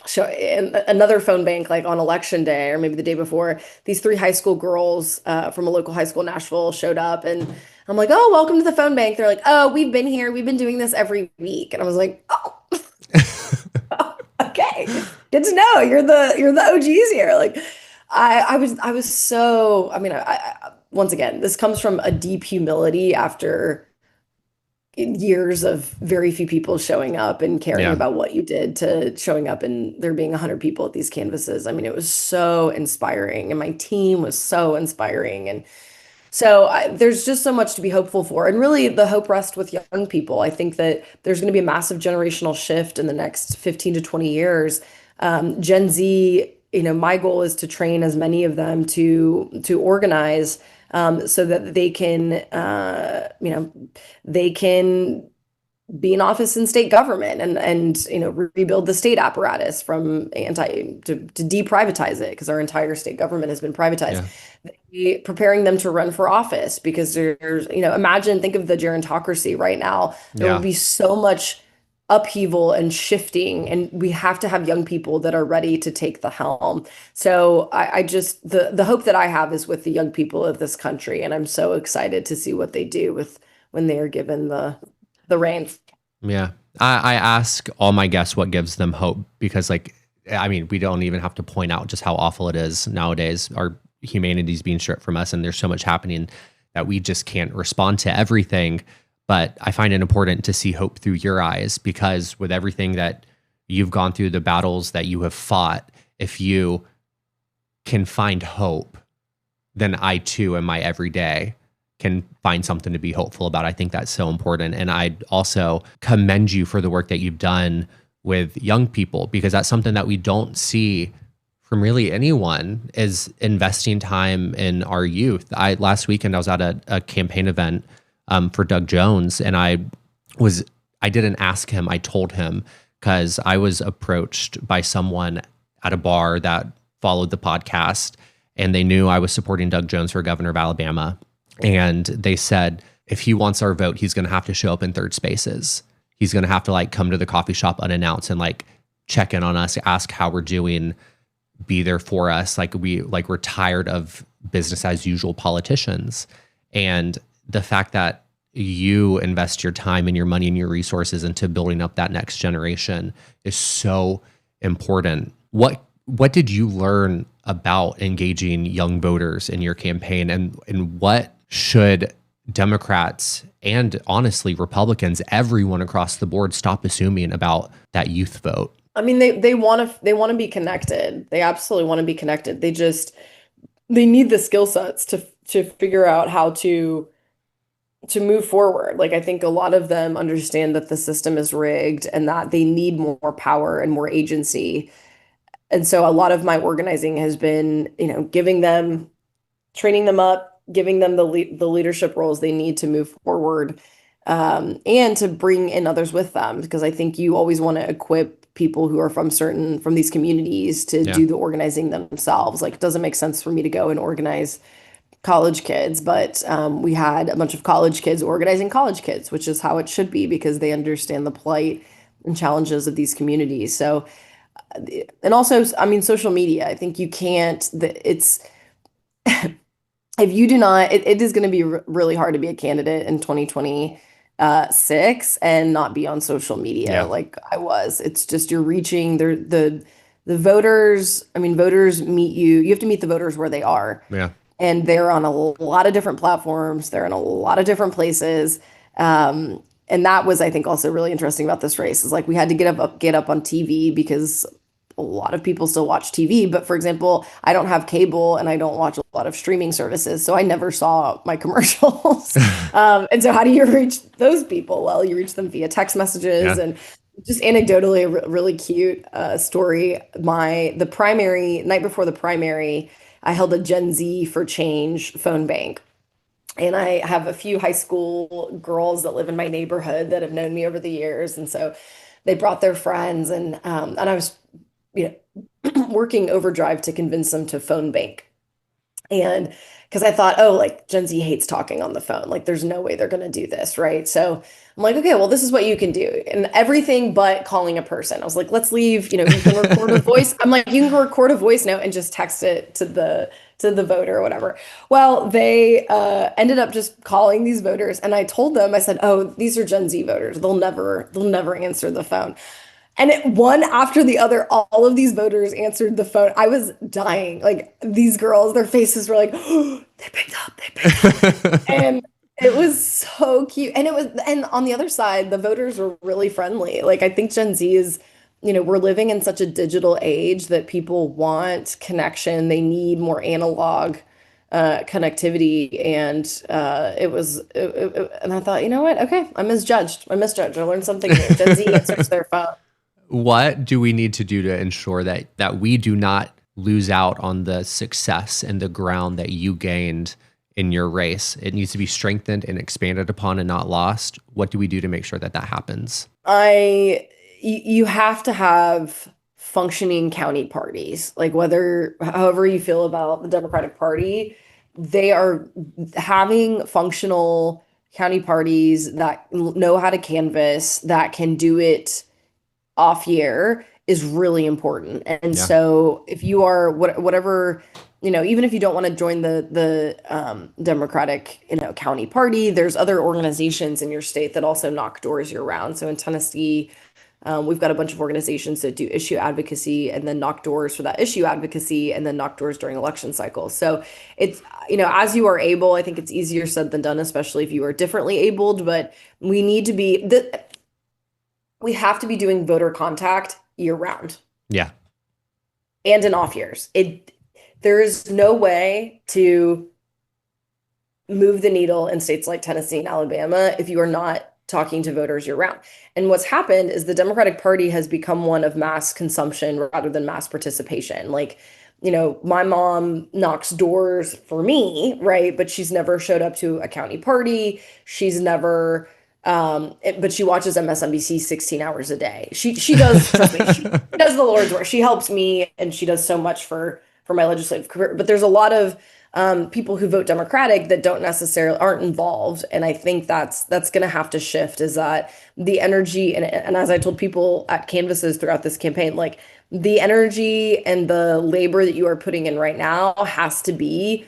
show, and another phone bank, like on election day or maybe the day before, these 3 high school girls from a local high school in Nashville showed up, and I'm like, oh, welcome to the phone bank. They're like, oh, we've been here. We've been doing this every week. And I was like, oh, okay, good to know. You're the OGs here. Like, I was so, once again, this comes from a deep humility after years of very few people showing up and caring about what you did, to showing up and there being 100 people at these canvases. I mean, it was so inspiring, and my team was so inspiring. And so there's just so much to be hopeful for. And really, the hope rests with young people. I think that there's going to be a massive generational shift in the next 15 to 20 years. Gen Z, my goal is to train as many of them to organize, so that they can, be in office in state government, and rebuild the state apparatus to deprivatize it, because our entire state government has been privatized. Preparing them to run for office, because there's, think of the gerontocracy right now. There will be so much upheaval and shifting, and we have to have young people that are ready to take the helm. So I just the hope that I have is with the young people of this country, and I'm so excited to see what they do with when they are given the reins. Yeah. I ask all my guests what gives them hope because, like, I mean, we don't even have to point out just how awful it is nowadays. Our humanity's being stripped from us, and there's so much happening that we just can't respond to everything. But I find it important to see hope through your eyes because with everything that you've gone through, the battles that you have fought, if you can find hope, then I too, in my everyday, can find something to be hopeful about. I think that's so important. And I also commend you for the work that you've done with young people, because that's something that we don't see from really anyone, is investing time in our youth. Last weekend, I was at a campaign event for Doug Jones, and I didn't ask him, I told him, because I was approached by someone at a bar that followed the podcast, and they knew I was supporting Doug Jones for governor of Alabama. And they said, if he wants our vote, he's going to have to show up in third spaces. He's going to have to like come to the coffee shop unannounced and like check in on us, ask how we're doing, be there for us. We're tired of business as usual politicians. And the fact that you invest your time and your money and your resources into building up that next generation is so important. What did you learn about engaging young voters in your campaign, and what should Democrats and honestly Republicans, everyone across the board, stop assuming about that youth vote? I mean, they want to be connected. They absolutely want to be connected. They need the skill sets to figure out how to move forward. Like, I think a lot of them understand that the system is rigged and that they need more power and more agency. And so a lot of my organizing has been, giving them, training them up, giving them the leadership roles they need to move forward, and to bring in others with them. Because I think you always want to equip people who are from these communities to do the organizing themselves. Like, it doesn't make sense for me to go and organize college kids, but we had a bunch of college kids organizing college kids, which is how it should be because they understand the plight and challenges of these communities. So, and also, I mean, social media, I think you can't, it's, if you do not, it is going to be really hard to be a candidate in 2026 and not be on social media like I was. It's just you're reaching the voters. I mean, voters meet you. You have to meet the voters where they are. Yeah. And they're on a lot of different platforms. They're in a lot of different places. And that was, I think, also really interesting about this race is like we had to get up on TV because a lot of people still watch TV. But for example, I don't have cable and I don't watch a lot of streaming services, so I never saw my commercials. And so how do you reach those people? Well, you reach them via text messages and just anecdotally, a really cute story. The primary night before the primary, I held a Gen Z for Change phone bank. And I have a few high school girls that live in my neighborhood that have known me over the years. And so they brought their friends and I was, working overdrive to convince them to phone bank. And because I thought, oh, like Gen Z hates talking on the phone. Like there's no way they're going to do this, right? So I'm like, okay, well, this is what you can do. And everything but calling a person. I was like, let's leave, you can record a voice. I'm like, you can record a voice note and just text it to the voter or whatever. Well, they ended up just calling these voters. And I told them, I said, oh, these are Gen Z voters. They'll never answer the phone. And one after the other, all of these voters answered the phone. I was dying. Like these girls, their faces were like, oh, they picked up. And it was so cute. And on the other side, the voters were really friendly. Like I think Gen Z is, we're living in such a digital age that people want connection. They need more analog connectivity. And and I thought, you know what? Okay, I misjudged. I learned something new. Gen Z answers their phone. What do we need to do to ensure that we do not lose out on the success and the ground that you gained in your race? It needs to be strengthened and expanded upon and not lost. What do we do to make sure that happens? You have to have functioning county parties. Like however you feel about the Democratic Party, they are having functional county parties that know how to canvass, that can do it off year is really important. And Yeah. so if you are whatever, even if you don't want to join the Democratic, county party, there's other organizations in your state that also knock doors year round. So in Tennessee, we've got a bunch of organizations that do issue advocacy and then knock doors for that issue advocacy and then knock doors during election cycles. So it's, as you are able, I think it's easier said than done, especially if you are differently abled, but we have to be doing voter contact year round Yeah. and in off years. There is no way to move the needle in states like Tennessee and Alabama if you are not talking to voters year round. And what's happened is the Democratic Party has become one of mass consumption rather than mass participation. Like, my mom knocks doors for me, right? But she's never showed up to a county party. She's never but she watches MSNBC 16 hours a day. She does, trust me, she does the Lord's work. She helps me and she does so much for my legislative career. But there's a lot of people who vote Democratic that aren't involved. And I think that's going to have to shift, is that the energy, and as I told people at canvases throughout this campaign, like the energy and the labor that you are putting in right now has to be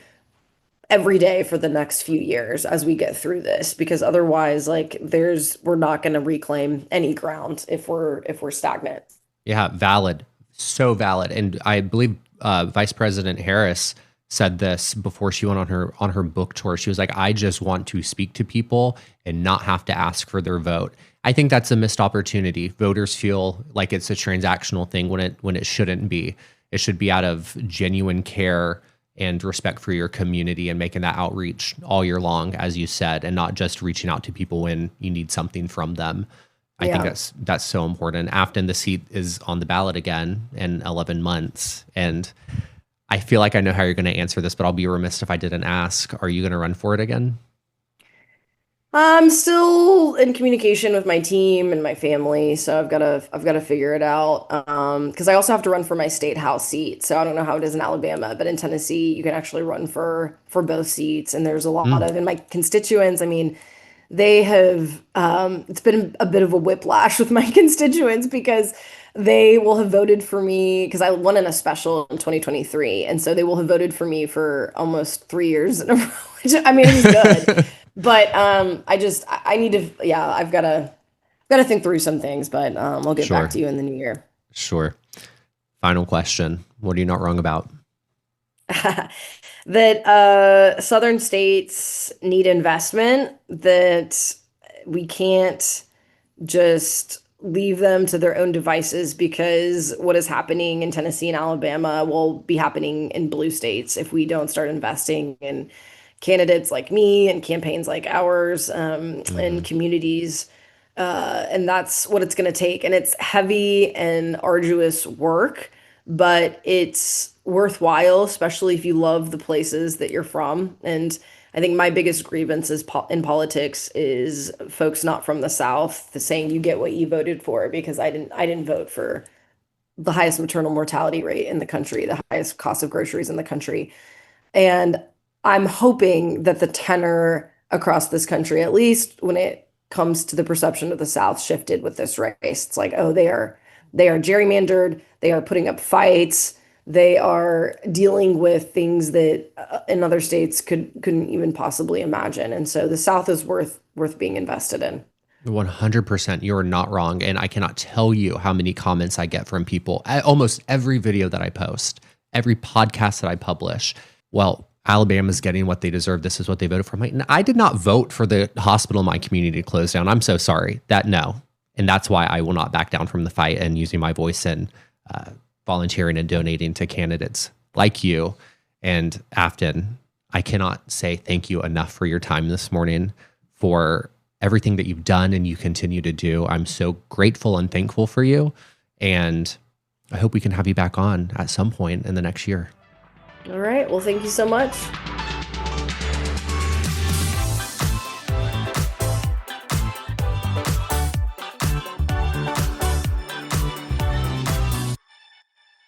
every day for the next few years as we get through this, because otherwise, like, we're not going to reclaim any ground if we're stagnant. Yeah, valid. So valid. And I believe Vice President Harris said this before she went on her book tour. She was like, I just want to speak to people and not have to ask for their vote. I think that's a missed opportunity. Voters feel like it's a transactional thing when it shouldn't be. It should be out of genuine care and respect for your community and making that outreach all year long, as you said, and not just reaching out to people when you need something from them. I think that's so important. Aftyn, the seat is on the ballot again in 11 months. And I feel like I know how you're going to answer this, but I'll be remiss if I didn't ask, are you going to run for it again? I'm still in communication with my team and my family, so I've got to figure it out. Because I also have to run for my state house seat. So I don't know how it is in Alabama, but in Tennessee, you can actually run for both seats. And there's a lot of, in my constituents, I mean, they have, it's been a bit of a whiplash with my constituents because they will have voted for me because I won in a special in 2023. And so they will have voted for me for almost 3 years in a row, which, I mean, it's good. But I need to, I've got to think through some things, but I'll get back to you in the new year. Sure. Final question. What are you not wrong about? That southern states need investment, that we can't just leave them to their own devices, because what is happening in Tennessee and Alabama will be happening in blue states if we don't start investing in candidates like me and campaigns like ours, and communities. And that's what it's going to take. And it's heavy and arduous work, but it's worthwhile, especially if you love the places that you're from. And I think my biggest grievance in politics is folks not from the South saying you get what you voted for, because I didn't vote for the highest maternal mortality rate in the country, the highest cost of groceries in the country. And I'm hoping that the tenor across this country, at least when it comes to the perception of the South, shifted with this race. It's like, oh, they are gerrymandered, they are putting up fights, they are dealing with things that in other states couldn't even possibly imagine. And so the South is worth being invested in. 100%. You're not wrong. And I cannot tell you how many comments I get from people at almost every video that I post, every podcast that I publish. Well, Alabama's getting what they deserve. This is what they voted for. I did not vote for the hospital in my community to close down. I'm so sorry. No. And that's why I will not back down from the fight and using my voice and volunteering and donating to candidates like you. And Aftyn, I cannot say thank you enough for your time this morning, for everything that you've done and you continue to do. I'm so grateful and thankful for you. And I hope we can have you back on at some point in the next year. All right. Well, thank you so much.